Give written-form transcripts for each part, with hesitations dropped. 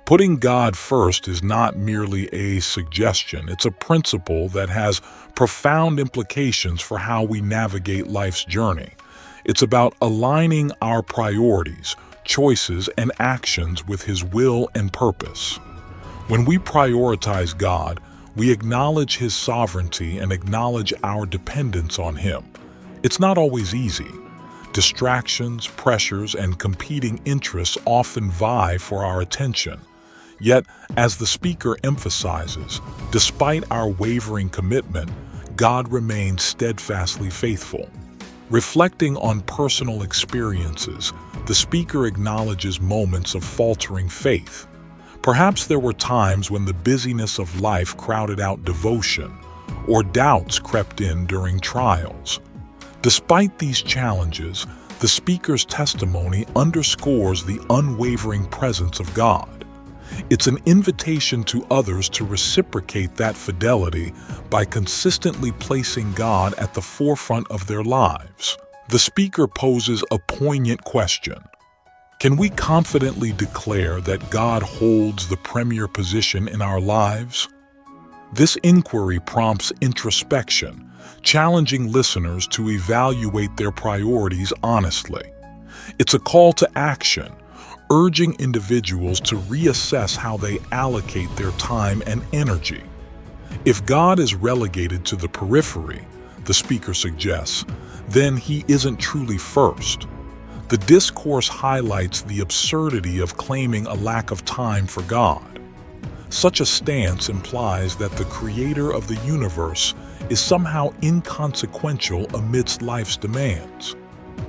Putting God first is not merely a suggestion, it's a principle that has profound implications for how we navigate life's journey. It's about aligning our priorities, choices, and actions with His will and purpose. When we prioritize God, we acknowledge His sovereignty and acknowledge our dependence on Him. It's not always easy. Distractions, pressures, and competing interests often vie for our attention. Yet, as the speaker emphasizes, despite our wavering commitment, God remains steadfastly faithful. Reflecting on personal experiences, the speaker acknowledges moments of faltering faith. Perhaps there were times when the busyness of life crowded out devotion, or doubts crept in during trials. Despite these challenges, the speaker's testimony underscores the unwavering presence of God. It's an invitation to others to reciprocate that fidelity by consistently placing God at the forefront of their lives. The speaker poses a poignant question. Can we confidently declare that God holds the premier position in our lives? This inquiry prompts introspection, challenging listeners to evaluate their priorities honestly. It's a call to action, urging individuals to reassess how they allocate their time and energy. If God is relegated to the periphery, the speaker suggests, then He isn't truly first. The discourse highlights the absurdity of claiming a lack of time for God. Such a stance implies that the Creator of the universe is somehow inconsequential amidst life's demands.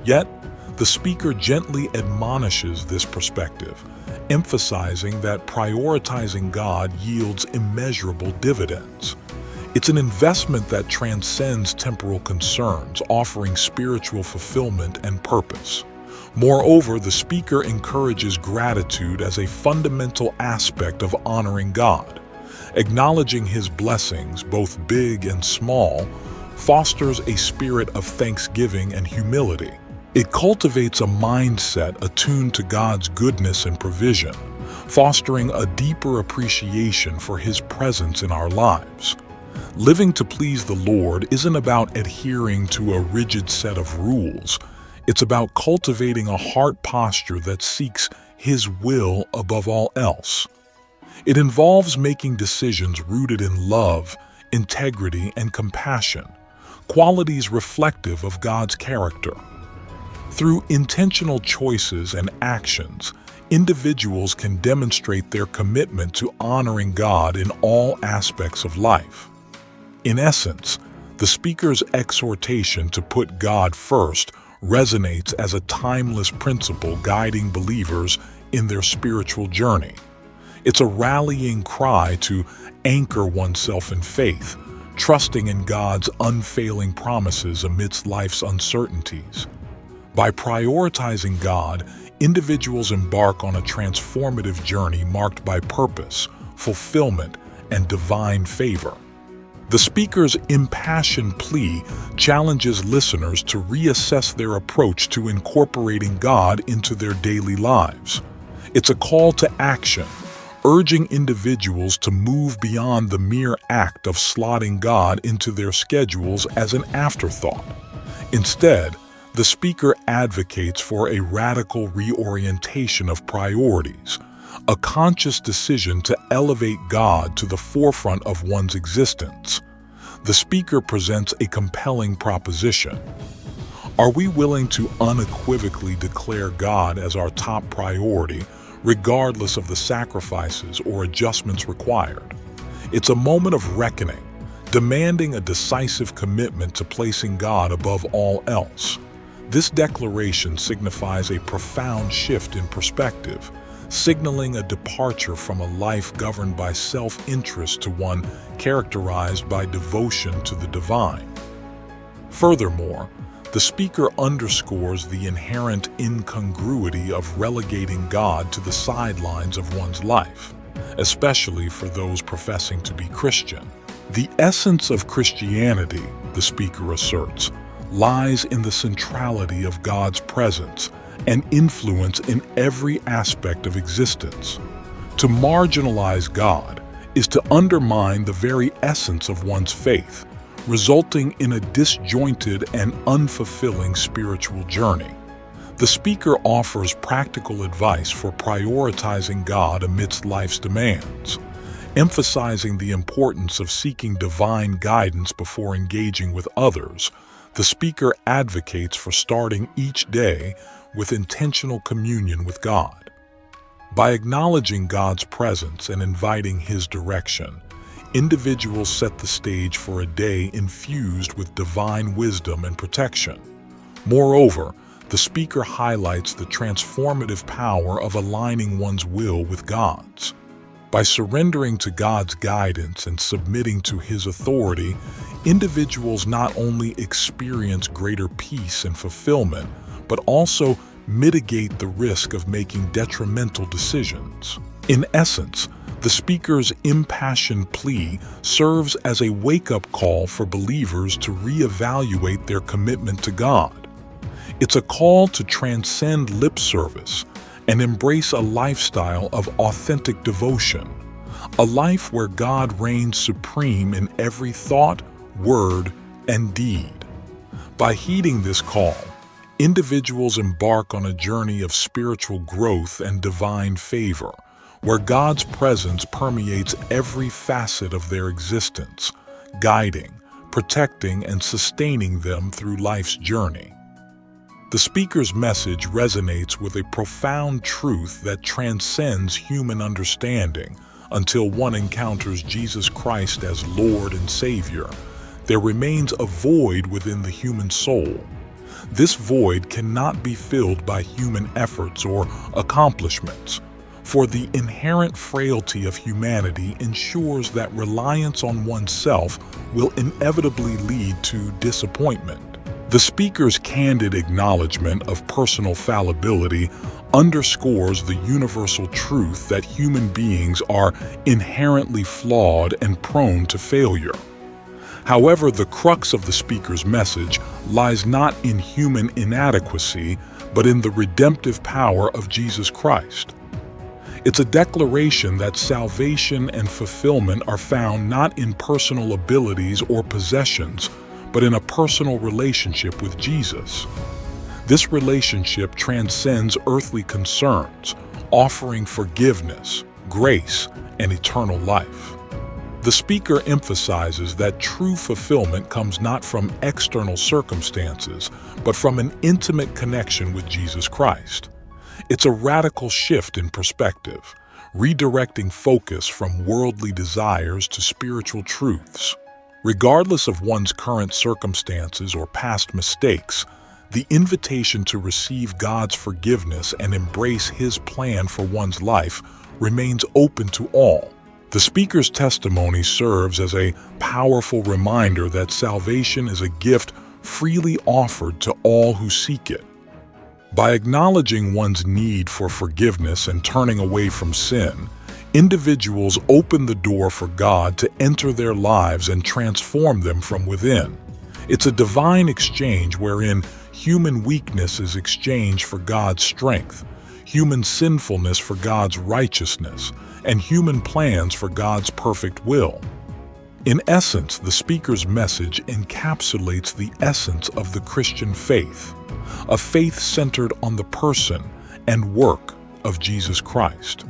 Yet, the speaker gently admonishes this perspective, emphasizing that prioritizing God yields immeasurable dividends. It's an investment that transcends temporal concerns, offering spiritual fulfillment and purpose. Moreover, the speaker encourages gratitude as a fundamental aspect of honoring God. Acknowledging His blessings, both big and small, fosters a spirit of thanksgiving and humility. It cultivates a mindset attuned to God's goodness and provision, fostering a deeper appreciation for His presence in our lives. Living to please the Lord isn't about adhering to a rigid set of rules. It's about cultivating a heart posture that seeks His will above all else. It involves making decisions rooted in love, integrity, and compassion, qualities reflective of God's character. Through intentional choices and actions, individuals can demonstrate their commitment to honoring God in all aspects of life. In essence, the speaker's exhortation to put God first resonates as a timeless principle guiding believers in their spiritual journey. It's a rallying cry to anchor oneself in faith, trusting in God's unfailing promises amidst life's uncertainties. By prioritizing God, individuals embark on a transformative journey marked by purpose, fulfillment, and divine favor. The speaker's impassioned plea challenges listeners to reassess their approach to incorporating God into their daily lives. It's a call to action, urging individuals to move beyond the mere act of slotting God into their schedules as an afterthought. Instead, the speaker advocates for a radical reorientation of priorities, a conscious decision to elevate God to the forefront of one's existence. The speaker presents a compelling proposition. Are we willing to unequivocally declare God as our top priority, regardless of the sacrifices or adjustments required? It's a moment of reckoning, demanding a decisive commitment to placing God above all else. This declaration signifies a profound shift in perspective, signaling a departure from a life governed by self-interest to one characterized by devotion to the divine. Furthermore, the speaker underscores the inherent incongruity of relegating God to the sidelines of one's life, especially for those professing to be Christian. The essence of Christianity, the speaker asserts, lies in the centrality of God's presence and influence in every aspect of existence. To marginalize God is to undermine the very essence of one's faith, resulting in a disjointed and unfulfilling spiritual journey. The speaker offers practical advice for prioritizing God amidst life's demands, emphasizing the importance of seeking divine guidance before engaging with others. The speaker advocates for starting each day with intentional communion with God. By acknowledging God's presence and inviting His direction, individuals set the stage for a day infused with divine wisdom and protection. Moreover, the speaker highlights the transformative power of aligning one's will with God's. By surrendering to God's guidance and submitting to His authority, individuals not only experience greater peace and fulfillment, but also mitigate the risk of making detrimental decisions. In essence, the speaker's impassioned plea serves as a wake-up call for believers to reevaluate their commitment to God. It's a call to transcend lip service and embrace a lifestyle of authentic devotion, a life where God reigns supreme in every thought, word, and deed. By heeding this call, individuals embark on a journey of spiritual growth and divine favor, where God's presence permeates every facet of their existence, guiding, protecting, and sustaining them through life's journey. The speaker's message resonates with a profound truth that transcends human understanding. Until one encounters Jesus Christ as Lord and Savior, there remains a void within the human soul. This void cannot be filled by human efforts or accomplishments, for the inherent frailty of humanity ensures that reliance on oneself will inevitably lead to disappointment. The speaker's candid acknowledgement of personal fallibility underscores the universal truth that human beings are inherently flawed and prone to failure. However, the crux of the speaker's message lies not in human inadequacy, but in the redemptive power of Jesus Christ. It's a declaration that salvation and fulfillment are found not in personal abilities or possessions, but in a personal relationship with Jesus. This relationship transcends earthly concerns, offering forgiveness, grace, and eternal life. The speaker emphasizes that true fulfillment comes not from external circumstances, but from an intimate connection with Jesus Christ. It's a radical shift in perspective, redirecting focus from worldly desires to spiritual truths. Regardless of one's current circumstances or past mistakes, the invitation to receive God's forgiveness and embrace His plan for one's life remains open to all. The speaker's testimony serves as a powerful reminder that salvation is a gift freely offered to all who seek it. By acknowledging one's need for forgiveness and turning away from sin, individuals open the door for God to enter their lives and transform them from within. It's a divine exchange wherein human weakness is exchanged for God's strength, human sinfulness for God's righteousness, and human plans for God's perfect will. In essence, the speaker's message encapsulates the essence of the Christian faith, a faith centered on the person and work of Jesus Christ.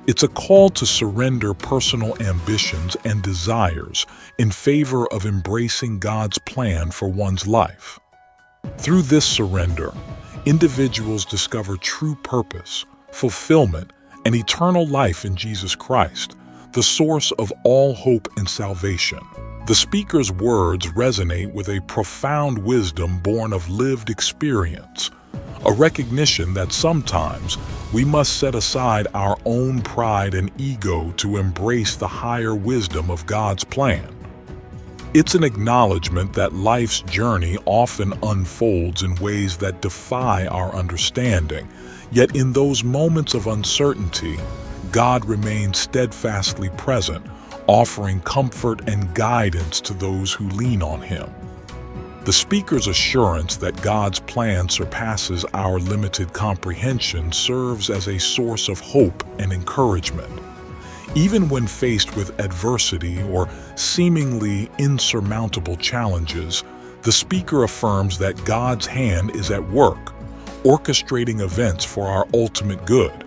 It's a call to surrender personal ambitions and desires in favor of embracing God's plan for one's life. Through this surrender, individuals discover true purpose, fulfillment, and eternal life in Jesus Christ, the source of all hope and salvation. The speaker's words resonate with a profound wisdom born of lived experience, a recognition that sometimes we must set aside our own pride and ego to embrace the higher wisdom of God's plan. It's an acknowledgement that life's journey often unfolds in ways that defy our understanding, yet in those moments of uncertainty, God remains steadfastly present, offering comfort and guidance to those who lean on Him. The speaker's assurance that God's plan surpasses our limited comprehension serves as a source of hope and encouragement. Even when faced with adversity or seemingly insurmountable challenges, the speaker affirms that God's hand is at work, orchestrating events for our ultimate good.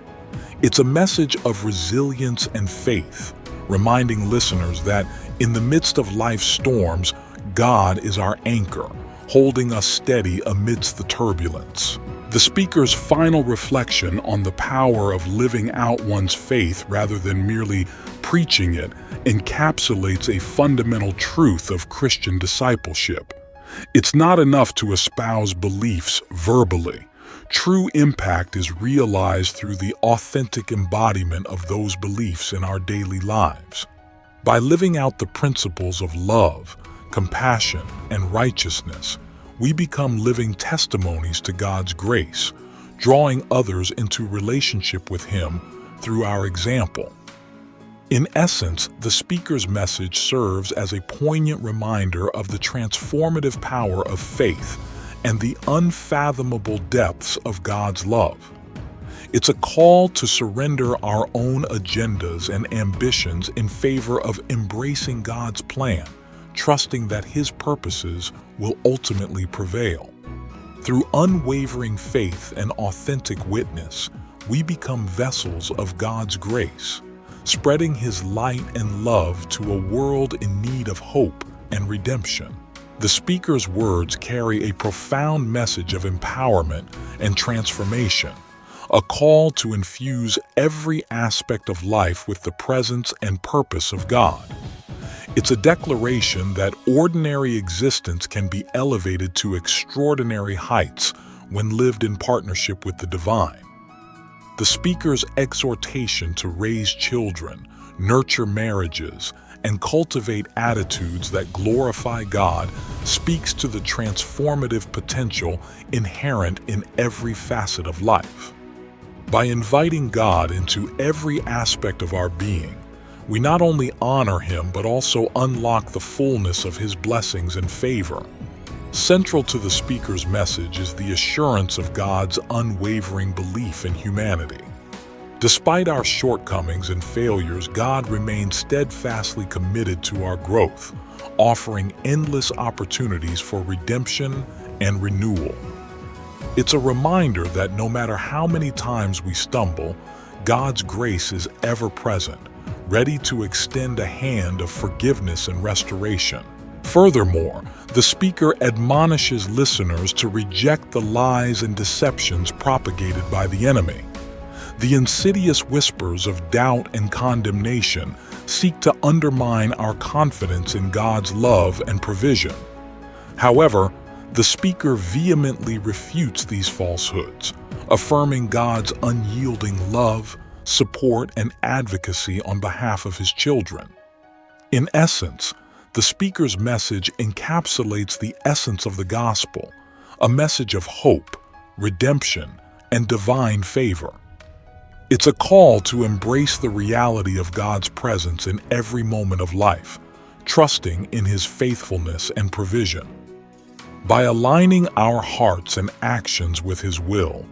It's a message of resilience and faith, reminding listeners that in the midst of life's storms, God is our anchor, holding us steady amidst the turbulence. The speaker's final reflection on the power of living out one's faith rather than merely preaching it encapsulates a fundamental truth of Christian discipleship. It's not enough to espouse beliefs verbally. True impact is realized through the authentic embodiment of those beliefs in our daily lives. By living out the principles of love, compassion, and righteousness, we become living testimonies to God's grace, drawing others into relationship with Him through our example. In essence, the speaker's message serves as a poignant reminder of the transformative power of faith and the unfathomable depths of God's love. It's a call to surrender our own agendas and ambitions in favor of embracing God's plan, trusting that His purposes will ultimately prevail. Through unwavering faith and authentic witness, we become vessels of God's grace, spreading His light and love to a world in need of hope and redemption. The speaker's words carry a profound message of empowerment and transformation, a call to infuse every aspect of life with the presence and purpose of God. It's a declaration that ordinary existence can be elevated to extraordinary heights when lived in partnership with the divine. The speaker's exhortation to raise children, nurture marriages, and cultivate attitudes that glorify God speaks to the transformative potential inherent in every facet of life. By inviting God into every aspect of our being, we not only honor Him but also unlock the fullness of His blessings and favor. Central to the speaker's message is the assurance of God's unwavering belief in humanity. Despite our shortcomings and failures, God remains steadfastly committed to our growth, offering endless opportunities for redemption and renewal. It's a reminder that no matter how many times we stumble, God's grace is ever present, ready to extend a hand of forgiveness and restoration. Furthermore, the speaker admonishes listeners to reject the lies and deceptions propagated by the enemy. The insidious whispers of doubt and condemnation seek to undermine our confidence in God's love and provision. However, the speaker vehemently refutes these falsehoods, affirming God's unyielding love, support, and advocacy on behalf of His children. In essence, the speaker's message encapsulates the essence of the gospel, a message of hope, redemption, and divine favor. It's a call to embrace the reality of God's presence in every moment of life, trusting in His faithfulness and provision. By aligning our hearts and actions with His will,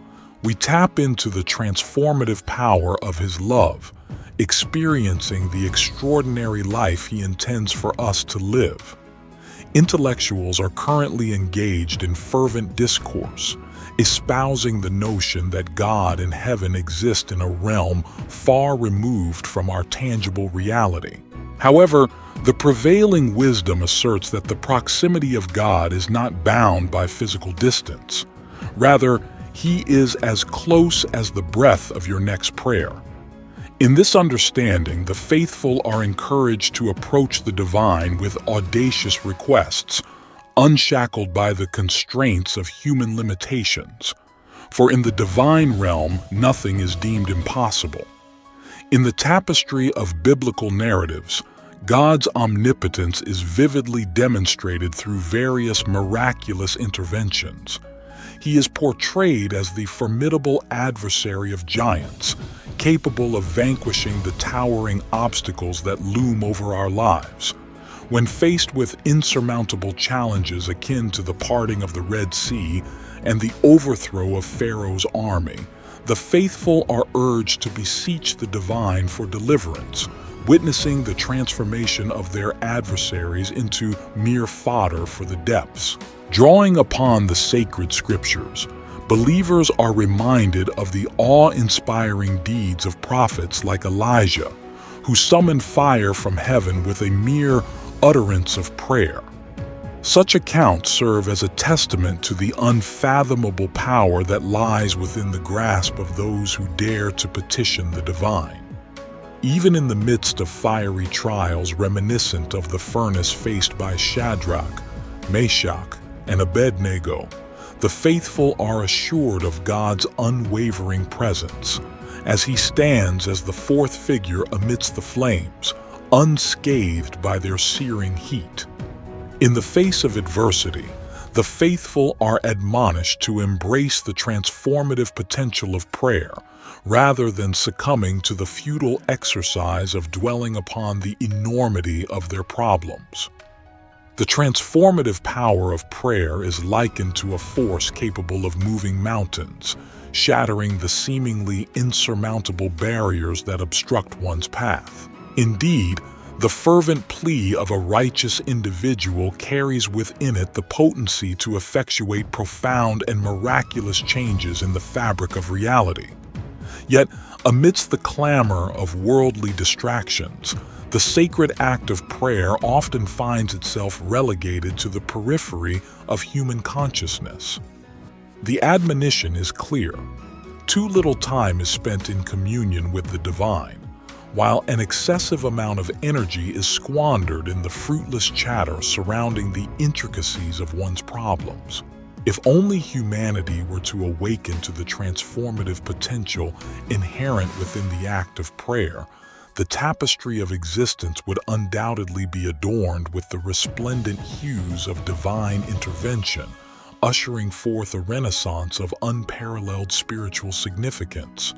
we tap into the transformative power of His love, experiencing the extraordinary life He intends for us to live. Intellectuals are currently engaged in fervent discourse, espousing the notion that God and heaven exist in a realm far removed from our tangible reality. However, the prevailing wisdom asserts that the proximity of God is not bound by physical distance. Rather, He is as close as the breath of your next prayer. In this understanding, the faithful are encouraged to approach the divine with audacious requests, unshackled by the constraints of human limitations. For in the divine realm, nothing is deemed impossible. In the tapestry of biblical narratives, God's omnipotence is vividly demonstrated through various miraculous interventions. He is portrayed as the formidable adversary of giants, capable of vanquishing the towering obstacles that loom over our lives. When faced with insurmountable challenges akin to the parting of the Red Sea and the overthrow of Pharaoh's army, the faithful are urged to beseech the divine for deliverance, witnessing the transformation of their adversaries into mere fodder for the depths. Drawing upon the sacred scriptures, believers are reminded of the awe-inspiring deeds of prophets like Elijah, who summoned fire from heaven with a mere utterance of prayer. Such accounts serve as a testament to the unfathomable power that lies within the grasp of those who dare to petition the divine. Even in the midst of fiery trials reminiscent of the furnace faced by Shadrach, Meshach, and Abednego, the faithful are assured of God's unwavering presence, as he stands as the fourth figure amidst the flames, unscathed by their searing heat. In the face of adversity, the faithful are admonished to embrace the transformative potential of prayer, rather than succumbing to the futile exercise of dwelling upon the enormity of their problems. The transformative power of prayer is likened to a force capable of moving mountains, shattering the seemingly insurmountable barriers that obstruct one's path. Indeed, the fervent plea of a righteous individual carries within it the potency to effectuate profound and miraculous changes in the fabric of reality. Yet, amidst the clamor of worldly distractions, the sacred act of prayer often finds itself relegated to the periphery of human consciousness. The admonition is clear. Too little time is spent in communion with the divine, while an excessive amount of energy is squandered in the fruitless chatter surrounding the intricacies of one's problems. If only humanity were to awaken to the transformative potential inherent within the act of prayer, the tapestry of existence would undoubtedly be adorned with the resplendent hues of divine intervention, ushering forth a renaissance of unparalleled spiritual significance.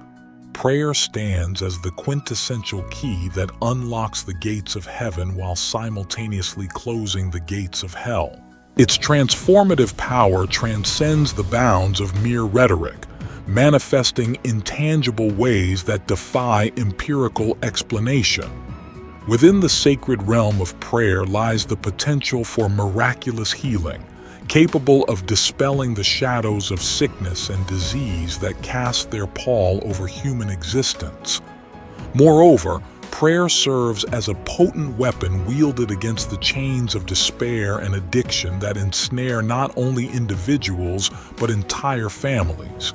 Prayer stands as the quintessential key that unlocks the gates of heaven while simultaneously closing the gates of hell. Its transformative power transcends the bounds of mere rhetoric, manifesting in tangible ways that defy empirical explanation. Within the sacred realm of prayer lies the potential for miraculous healing, capable of dispelling the shadows of sickness and disease that cast their pall over human existence. Moreover, prayer serves as a potent weapon wielded against the chains of despair and addiction that ensnare not only individuals but entire families.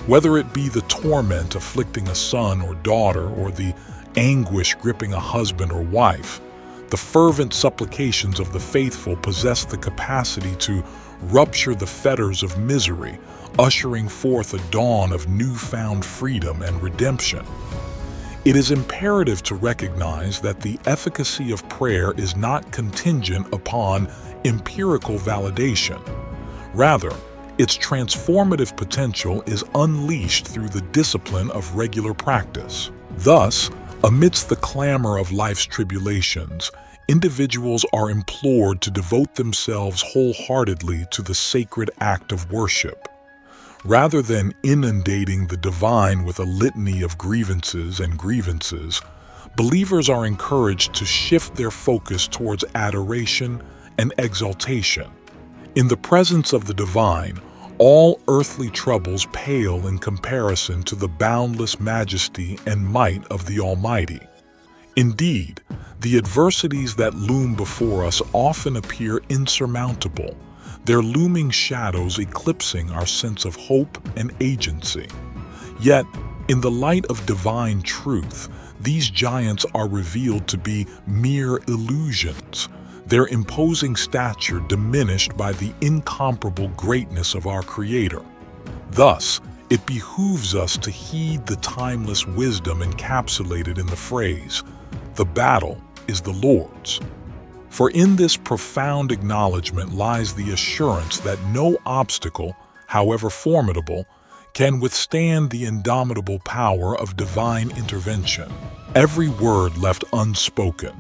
Whether it be the torment afflicting a son or daughter or the anguish gripping a husband or wife, the fervent supplications of the faithful possess the capacity to rupture the fetters of misery, ushering forth a dawn of newfound freedom and redemption. It is imperative to recognize that the efficacy of prayer is not contingent upon empirical validation. Rather, its transformative potential is unleashed through the discipline of regular practice. Thus, amidst the clamor of life's tribulations, individuals are implored to devote themselves wholeheartedly to the sacred act of worship. Rather than inundating the divine with a litany of grievances, believers are encouraged to shift their focus towards adoration and exaltation. In the presence of the divine, all earthly troubles pale in comparison to the boundless majesty and might of the Almighty. Indeed, the adversities that loom before us often appear insurmountable, their looming shadows eclipsing our sense of hope and agency. Yet, in the light of divine truth, these giants are revealed to be mere illusions, their imposing stature diminished by the incomparable greatness of our Creator. Thus, it behooves us to heed the timeless wisdom encapsulated in the phrase, "The battle is the Lord's." For in this profound acknowledgement lies the assurance that no obstacle, however formidable, can withstand the indomitable power of divine intervention. Every word left unspoken,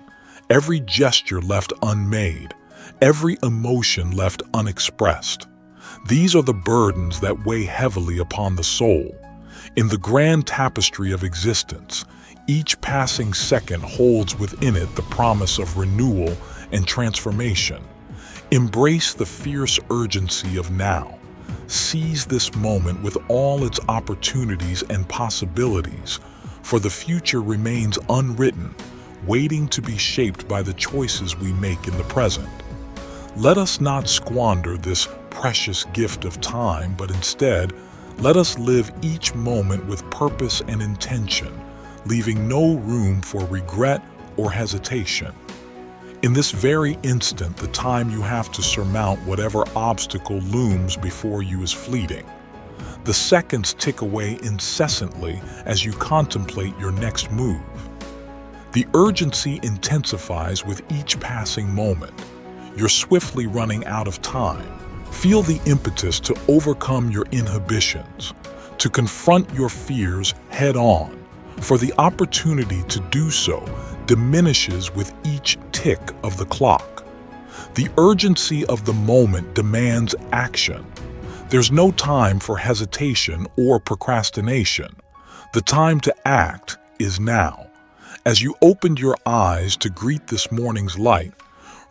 every gesture left unmade, every emotion left unexpressed. These are the burdens that weigh heavily upon the soul. In the grand tapestry of existence, each passing second holds within it the promise of renewal and transformation. Embrace the fierce urgency of now. Seize this moment with all its opportunities and possibilities, for the future remains unwritten, waiting to be shaped by the choices we make in the present. Let us not squander this precious gift of time, but instead, let us live each moment with purpose and intention, leaving no room for regret or hesitation. In this very instant, the time you have to surmount whatever obstacle looms before you is fleeting. The seconds tick away incessantly as you contemplate your next move. The urgency intensifies with each passing moment. You're swiftly running out of time. Feel the impetus to overcome your inhibitions, to confront your fears head on, for the opportunity to do so diminishes with each tick of the clock. The urgency of the moment demands action. There's no time for hesitation or procrastination. The time to act is now. As you opened your eyes to greet this morning's light,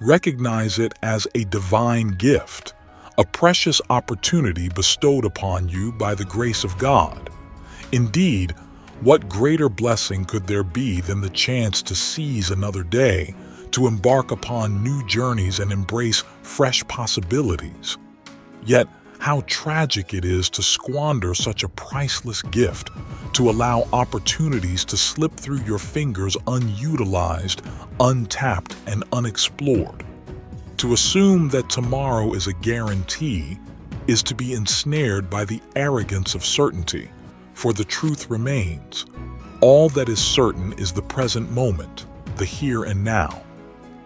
recognize it as a divine gift, a precious opportunity bestowed upon you by the grace of God. Indeed, what greater blessing could there be than the chance to seize another day, to embark upon new journeys and embrace fresh possibilities? Yet, how tragic it is to squander such a priceless gift, to allow opportunities to slip through your fingers unutilized, untapped, and unexplored. To assume that tomorrow is a guarantee is to be ensnared by the arrogance of certainty, for the truth remains. All that is certain is the present moment, the here and now.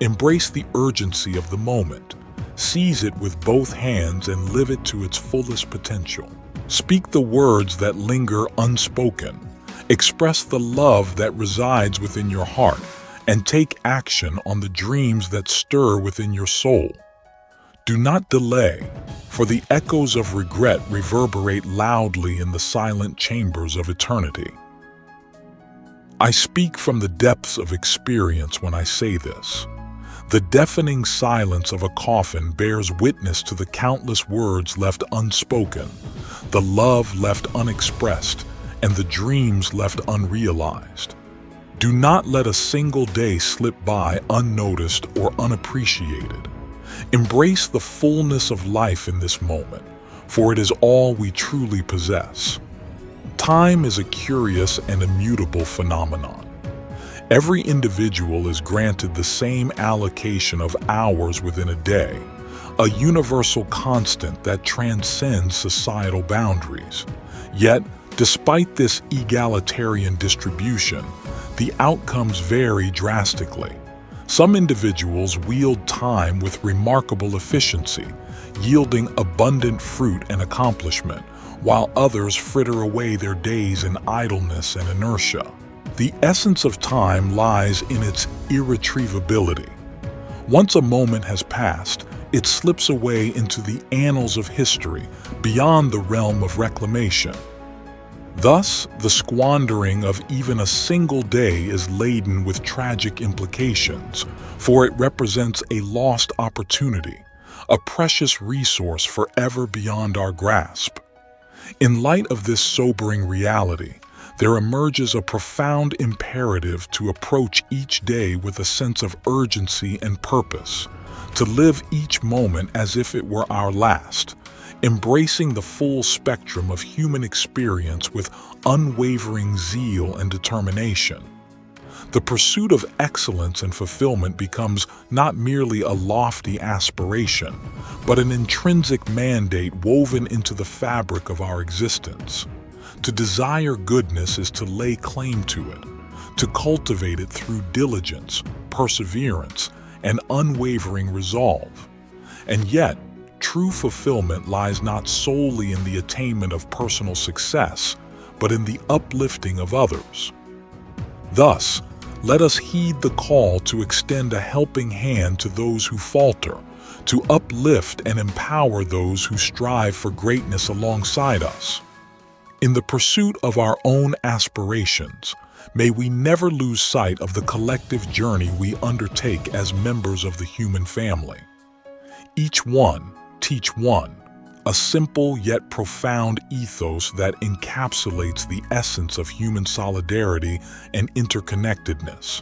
Embrace the urgency of the moment. Seize it with both hands and live it to its fullest potential. Speak the words that linger unspoken. Express the love that resides within your heart, and take action on the dreams that stir within your soul. Do not delay, for the echoes of regret reverberate loudly in the silent chambers of eternity. I speak from the depths of experience when I say this. The deafening silence of a coffin bears witness to the countless words left unspoken, the love left unexpressed, and the dreams left unrealized. Do not let a single day slip by unnoticed or unappreciated. Embrace the fullness of life in this moment, for it is all we truly possess. Time is a curious and immutable phenomenon. Every individual is granted the same allocation of hours within a day, a universal constant that transcends societal boundaries. Yet, despite this egalitarian distribution, the outcomes vary drastically. Some individuals wield time with remarkable efficiency, yielding abundant fruit and accomplishment, while others fritter away their days in idleness and inertia. The essence of time lies in its irretrievability. Once a moment has passed, it slips away into the annals of history, beyond the realm of reclamation. Thus, the squandering of even a single day is laden with tragic implications, for it represents a lost opportunity, a precious resource forever beyond our grasp. In light of this sobering reality, there emerges a profound imperative to approach each day with a sense of urgency and purpose, to live each moment as if it were our last, embracing the full spectrum of human experience with unwavering zeal and determination. The pursuit of excellence and fulfillment becomes not merely a lofty aspiration, but an intrinsic mandate woven into the fabric of our existence. To desire goodness is to lay claim to it, to cultivate it through diligence, perseverance, and unwavering resolve. And yet, true fulfillment lies not solely in the attainment of personal success, but in the uplifting of others. Thus, Let us heed the call to extend a helping hand to those who falter, to uplift and empower those who strive for greatness alongside us. In the pursuit of our own aspirations, may we never lose sight of the collective journey we undertake as members of the human family. Each one, teach one, a simple yet profound ethos that encapsulates the essence of human solidarity and interconnectedness.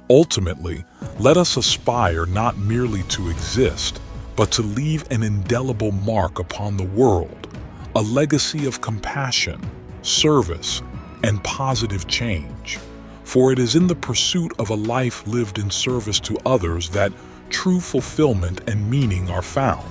Ultimately, let us aspire not merely to exist, but to leave an indelible mark upon the world, a legacy of compassion, service, and positive change. For it is in the pursuit of a life lived in service to others that true fulfillment and meaning are found.